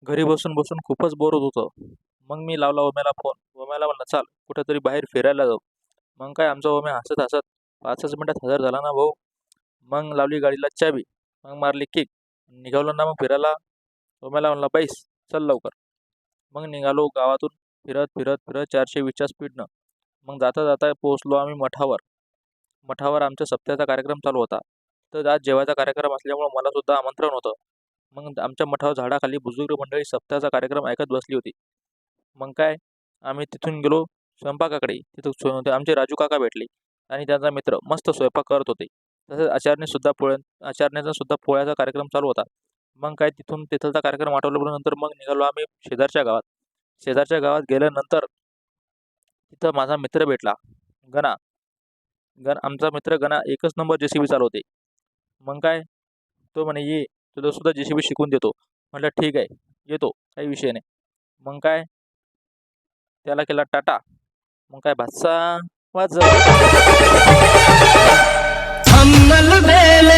घरी बसून बसून खूपच बोर होत होतं. मग मी लावला ओम्याला फोन. ओम्याला म्हणलं, "चाल कुठेतरी बाहेर फिरायला जाऊ." मग काय आमचा ओम्या हसत हसत 5च मिनिटात हजर झाला ना भाऊ. मग लावली गाडीला चावी. मग मारली किक. निघालो ना मग फिरायला. ओम्याला म्हणला, "बैस, चल लवकर." मग निघालो गावातून फिरत फिरत फिरत 420च्या स्पीडनं. मग जाता जाता पोहोचलो आम्ही मठावर. मठावर आमच्या सप्त्याचा कार्यक्रम चालू होता. तर आज जेवायचा कार्यक्रम असल्यामुळं मला सुद्धा आमंत्रण होतं. मग आमच्या मठावर झाडाखाली बुजुर्ग मंडळी सप्त्याचा कार्यक्रम ऐकत बसली होती. मग काय आम्ही तिथून गेलो स्वयंपाकाकडे. तिथं ते आमचे राजू काका भेटले आणि त्यांचा मित्र मस्त स्वयंपाक करत होते. तसेच आचार्याचा सुद्धा पोळ्याचा कार्यक्रम चालू होता. मग काय तिथलचा कार्यक्रम आटोपल्यानंतर मग निघालो आम्ही शेजारच्या गावात. शेजारच्या गावात गेल्यानंतर तिथं माझा मित्र भेटला, गणा. आमचा मित्र गणा एकच नंबर JCB चालवते. मग काय तो म्हणे, "ये, तुला सुद्धा JCB शिकवून देतो." म्हटलं, "ठीक आहे, येतो, काही विषय नाही." मग काय त्याला केला टाटा. मग काय भास्सा वाजव. हम्मल बेल